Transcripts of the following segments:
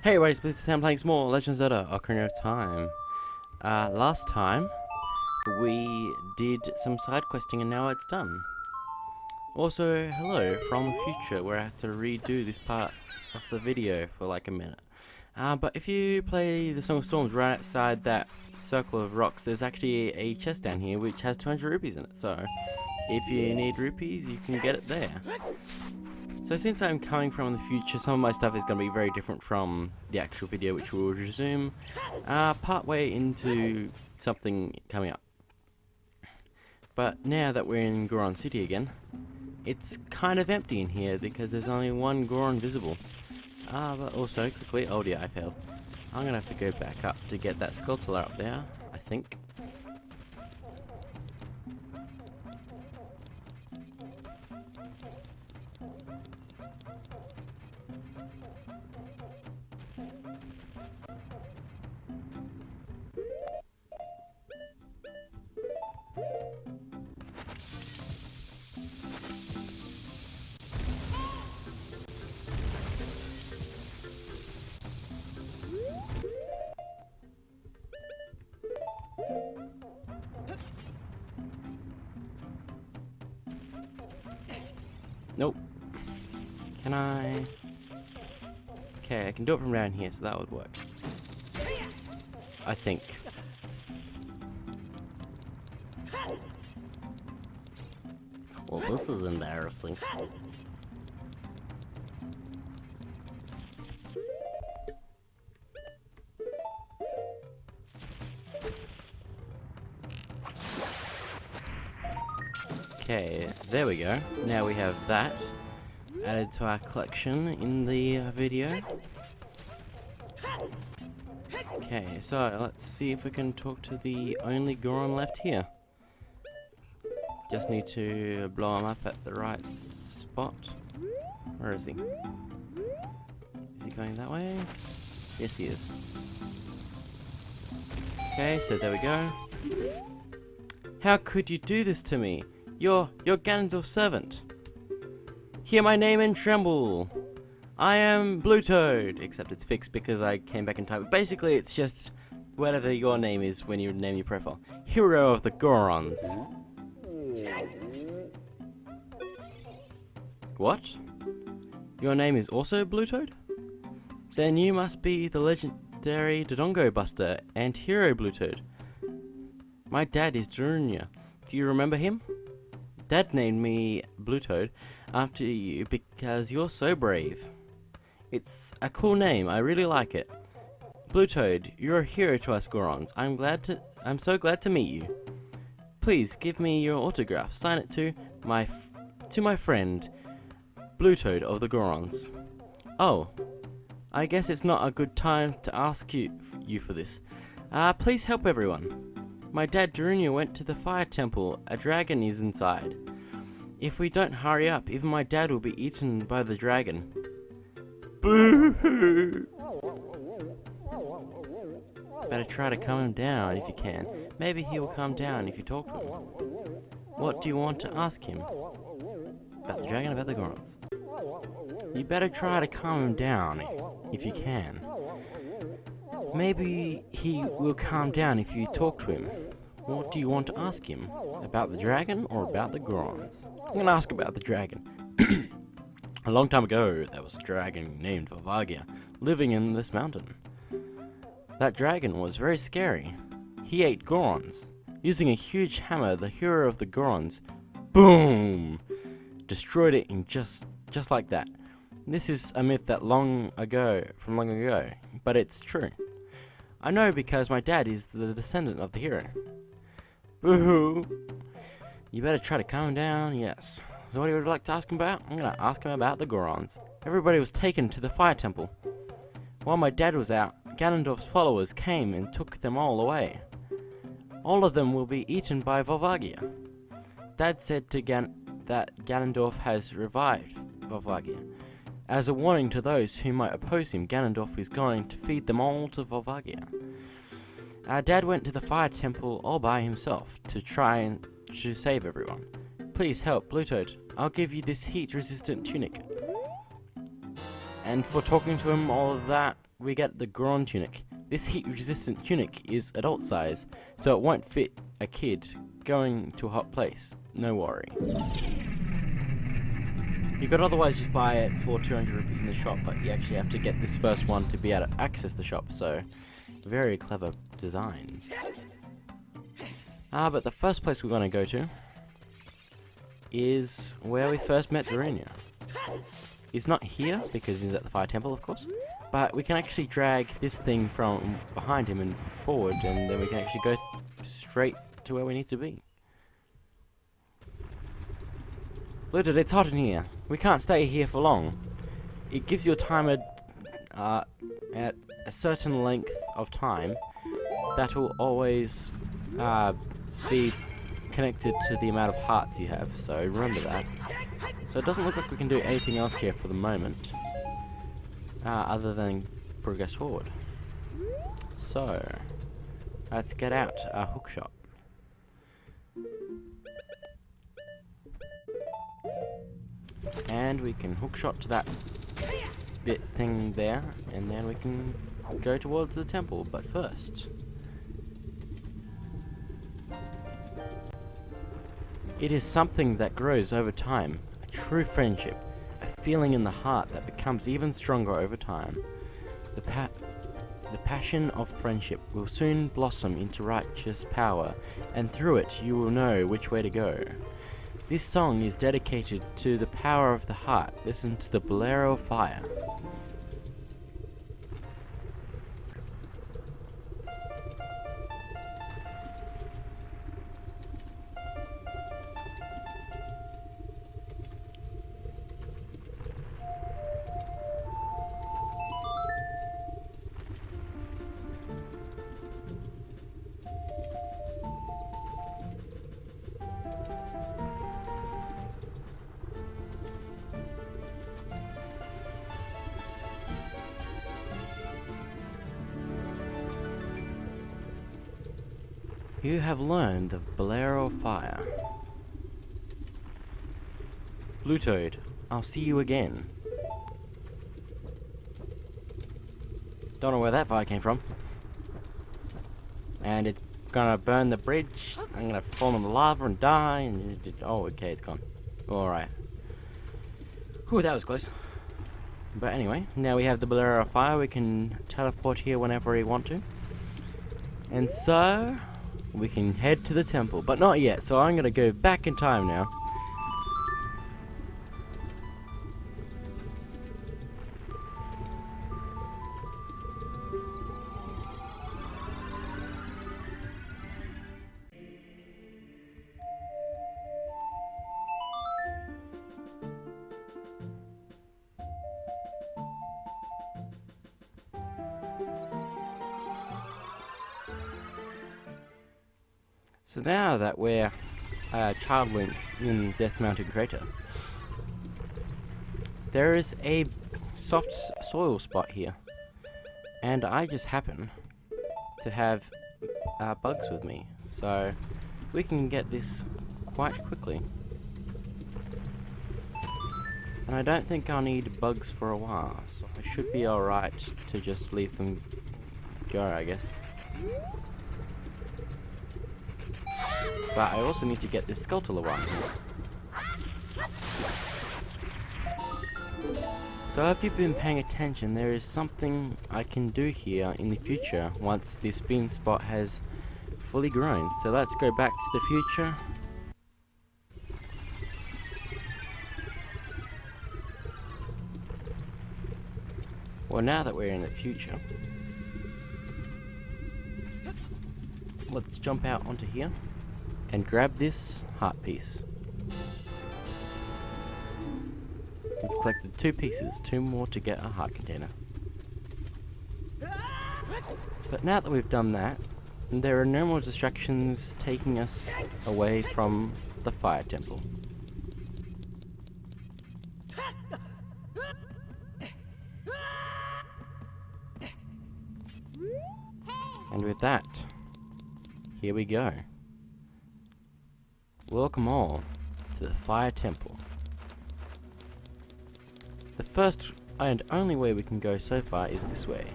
Hey everybody, please today I'm playing some more Legend of Zelda Ocarina of Time. Last time we did some side questing and now it's done. Also, hello from the future where I have to redo this part of the video for like a minute. But if you play the Song of Storms right outside that circle of rocks, there's actually a chest down here which has 200 rupees in it. So if you need rupees, you can get it there. So since I'm coming from the future, some of my stuff is going to be very different from the actual video, which will resume partway into something coming up. But now that we're in Goron City again, it's kind of empty in here because there's only one Goron visible. But also, quickly, oh dear, I failed. I'm going to have to go back up to get that Skulltula up there, I think. Nope. Can I? Okay, I can do it from down here, so that would work. I think. Well, this is embarrassing. Okay, there we go. Now we have that added to our collection in the video. Okay, so let's see if we can talk to the only Goron left here. Just need to blow him up at the right spot. Where is he? Is he going that way? Yes, he is. Okay, so there we go. How could you do this to me? You're Ganondorf's servant. Hear my name and tremble. I am Blue Toad. Except it's fixed because I came back in time. Basically, it's just whatever your name is when you name your profile. Hero of the Gorons. What? Your name is also Blue Toad? Then you must be the legendary Dodongo Buster and Hero Blue Toad. My dad is Junior. Do you remember him? Dad named me Blue Toad after you because you're so brave. It's a cool name, I really like it. Blue Toad, you're a hero to us Gorons. I'm so glad to meet you. Please give me your autograph. Sign it to my friend, Blue Toad of the Gorons. Oh, I guess it's not a good time to ask you for this. Please help everyone. My dad Junior went to the fire temple. A dragon is inside. If we don't hurry up, even my dad will be eaten by the dragon. Boo-hoo! Better try to calm him down if you can. Maybe he will calm down if you talk to him. What do you want to ask him? About the dragon, about the Gorons. You better try to calm him down if you can. Maybe he will calm down if you talk to him. What do you want to ask him? About the dragon or about the Gorons? I'm going to ask about the dragon. A long time ago, there was a dragon named Volcano living in this mountain. That dragon was very scary. He ate Gorons. Using a huge hammer, the hero of the Gorons, boom, destroyed it in just like that. This is a myth that long ago, but it's true. I know because my dad is the descendant of the hero. Boo-hoo! You better try to calm down, yes. So what do you would like to ask him about? I'm gonna ask him about the Gorons. Everybody was taken to the fire temple. While my dad was out, Ganondorf's followers came and took them all away. All of them will be eaten by Volcano. Dad said to that Ganondorf has revived Volcano. As a warning to those who might oppose him, Ganondorf is going to feed them all to Volcano. Our dad went to the fire temple all by himself to try to save everyone. Please help, Blue Toad. I'll give you this heat-resistant tunic. And for talking to him all of that, we get the Goron tunic. This heat-resistant tunic is adult size, so it won't fit a kid going to a hot place. No worry. You could otherwise just buy it for 200 rupees in the shop, but you actually have to get this first one to be able to access the shop, so very clever design. But the first place we're going to go to is where we first met Dorina. He's not here because he's at the Fire Temple, of course, but we can actually drag this thing from behind him and forward, and then we can actually go straight to where we need to be. Look, it's hot in here. We can't stay here for long. It gives you a timer at a certain length of time that will always be connected to the amount of hearts you have, so remember that. So it doesn't look like we can do anything else here for the moment, other than progress forward. So, let's get out our hookshot. And we can hookshot to that bit thing there, and then we can go towards the temple, but first... It is something that grows over time, a true friendship, a feeling in the heart that becomes even stronger over time. The passion of friendship will soon blossom into righteous power, and through it you will know which way to go. This song is dedicated to the power of the heart. Listen to the Bolero of Fire. You have learned the Bolero of Fire. Blue Toad, I'll see you again. Don't know where that fire came from. And it's gonna burn the bridge. I'm gonna fall in the lava and die. And oh, okay, it's gone. Alright. Whew, that was close. But anyway, now we have the Bolero of Fire. We can teleport here whenever we want to. And so... we can head to the temple, but not yet, so I'm gonna go back in time now. So now that we're Child Link in Death Mountain Crater, there is a soft soil spot here, and I just happen to have bugs with me, so we can get this quite quickly. And I don't think I'll need bugs for a while, so I should be alright to just leave them go, I guess. But I also need to get this Skulltula one. So if you've been paying attention, there is something I can do here in the future once this bean spot has fully grown. So let's go back to the future. Well, now that we're in the future, let's jump out onto here and grab this heart piece. We've collected 2 pieces, 2 more to get a heart container. But now that we've done that, there are no more distractions taking us away from the Fire Temple. And with that, here we go. Welcome all to the Fire Temple. The first and only way we can go so far is this way.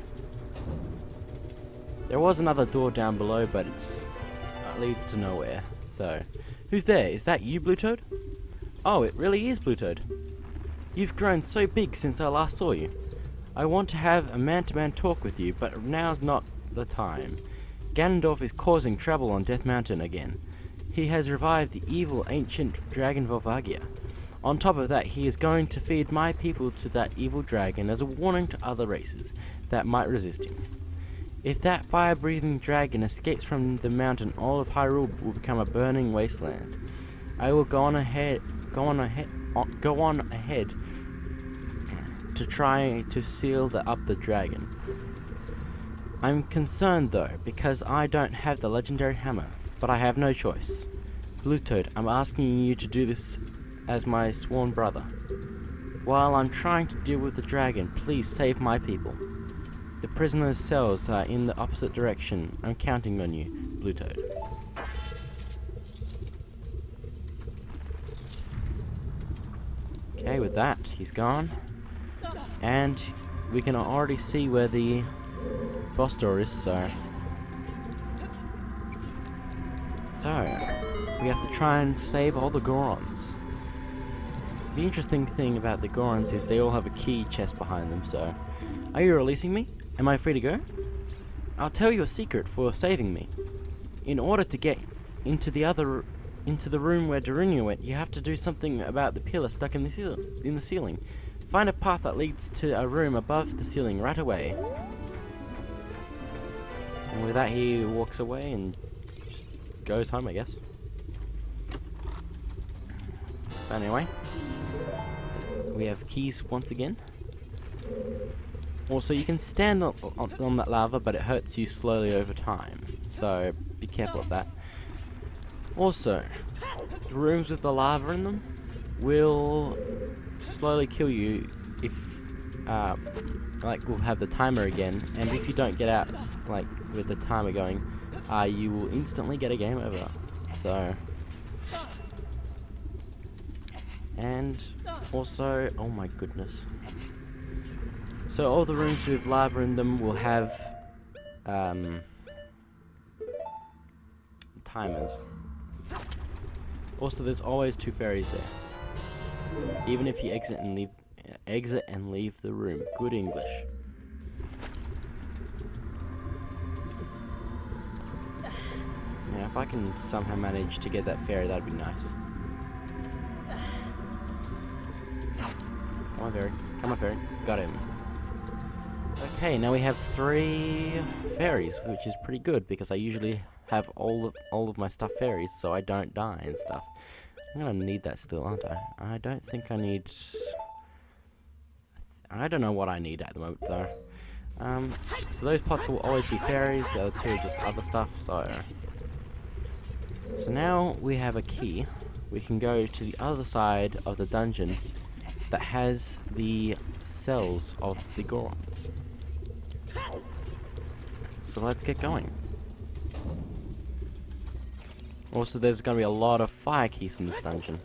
There was another door down below, but it leads to nowhere. So, who's there? Is that you, Blue Toad? Oh, it really is Blue Toad. You've grown so big since I last saw you. I want to have a man-to-man talk with you, but now's not the time. Ganondorf is causing trouble on Death Mountain again. He has revived the evil ancient dragon Volvagia. On top of that, he is going to feed my people to that evil dragon as a warning to other races that might resist him. If that fire-breathing dragon escapes from the mountain, all of Hyrule will become a burning wasteland. I will go on ahead to try to seal up the dragon. I'm concerned though, because I don't have the legendary hammer, but I have no choice. Blue Toad, I'm asking you to do this as my sworn brother. While I'm trying to deal with the dragon, please save my people. The prisoners' cells are in the opposite direction. I'm counting on you, Blue Toad. Okay, with that, he's gone. And we can already see where the boss door is, so we have to try and save all the Gorons. The interesting thing about the Gorons is they all have a key chest behind them, so... Are you releasing me? Am I free to go? I'll tell you a secret for saving me. In order to get into the room where Darunia went, you have to do something about the pillar stuck in the ceiling. Find a path that leads to a room above the ceiling right away. And with that, he walks away and just goes home, I guess. But anyway, we have keys once again. Also, you can stand on that lava, but it hurts you slowly over time, so be careful of that. Also, the rooms with the lava in them will slowly kill you if, we'll have the timer again, and if you don't get out, with the timer going, you will instantly get a game over. So, and also, oh my goodness. So all the rooms with lava in them will have timers. Also, there's always 2 fairies there, even if you exit and leave the room. Good English. Yeah, if I can somehow manage to get that fairy, that'd be nice. Come on, fairy. Come on, fairy. Got him. Okay, now we have 3 fairies, which is pretty good because I usually have all of my stuff fairies, so I don't die and stuff. I'm gonna need that still, aren't I? I don't think I need. I don't know what I need at the moment though. So those pots will always be fairies. The other 2 are just other stuff. So now we have a key. We can go to the other side of the dungeon that has the cells of the Gorons. So let's get going. Also, there's going to be a lot of fire keys in this dungeon,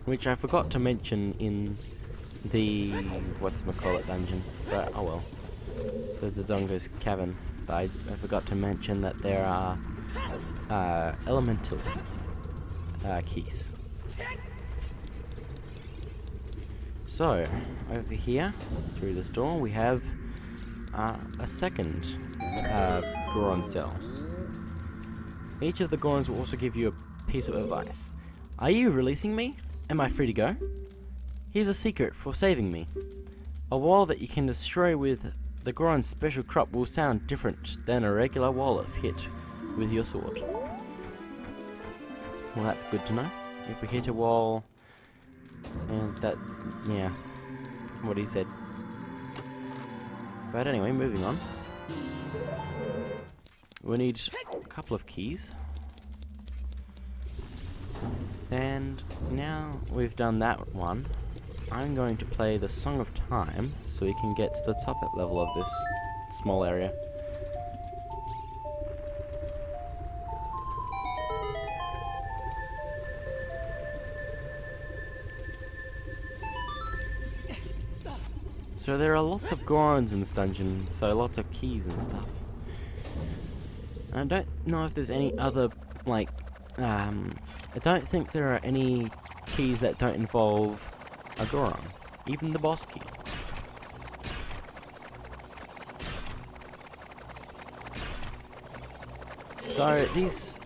which I forgot to mention in the whatchamacallit dungeon, but oh well, the Dodongo's cavern. But I forgot to mention that there are elemental keys. So, over here, through this door, we have a second Goron cell. Each of the Gorons will also give you a piece of advice. Are you releasing me? Am I free to go? Here's a secret for saving me. A wall that you can destroy with the Goron's special crop will sound different than a regular wall if hit with your sword. Well, that's good to know. If we hit a wall... And that's, yeah, what he said. But anyway, moving on. We need a couple of keys. And now we've done that one, I'm going to play the Song of Time so we can get to the top level of this small area. So So there are lots of Gorons in this dungeon, so lots of keys and stuff. I don't know if there's any other, like, I don't think there are any keys that don't involve a Goron, even the boss key. So these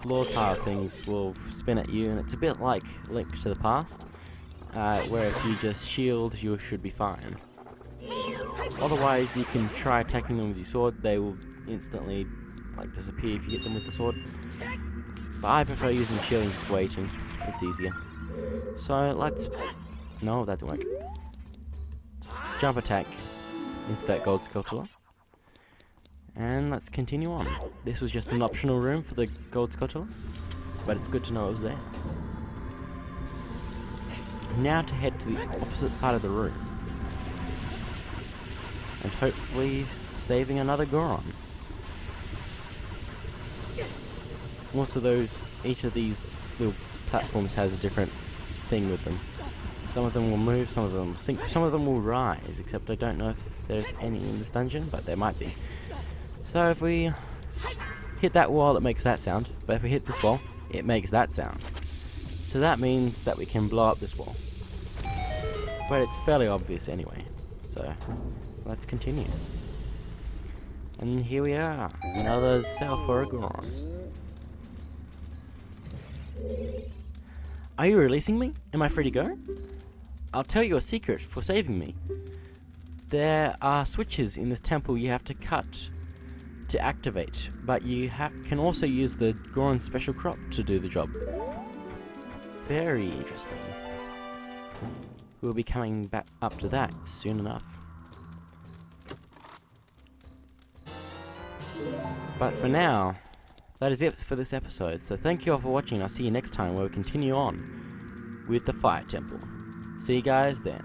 floor tile things will spin at you, and it's a bit like Link to the Past, where if you just shield, you should be fine. Otherwise, you can try attacking them with your sword. They will instantly disappear if you hit them with the sword. But I prefer using shielding, just waiting. It's easier. So let's... No, that didn't work. Jump attack into that gold sculpture. And let's continue on. This was just an optional room for the gold sculpture, but it's good to know it was there. Now to head to the opposite side of the room. And hopefully saving another Goron. Also each of these little platforms has a different thing with them. Some of them will move, some of them will sink, some of them will rise, except I don't know if there's any in this dungeon, but there might be. So if we hit that wall, it makes that sound, but if we hit this wall, it makes that sound. So that means that we can blow up this wall. But it's fairly obvious anyway, so let's continue. And here we are, another cell for a Goron. Are you releasing me? Am I free to go? I'll tell you a secret for saving me. There are switches in this temple you have to cut to activate, but you can also use the Goron special crop to do the job. Very interesting. We'll be coming back up to that soon enough. But for now, that is it for this episode, so thank you all for watching. I'll see you next time where we continue on with the Fire Temple. See you guys then.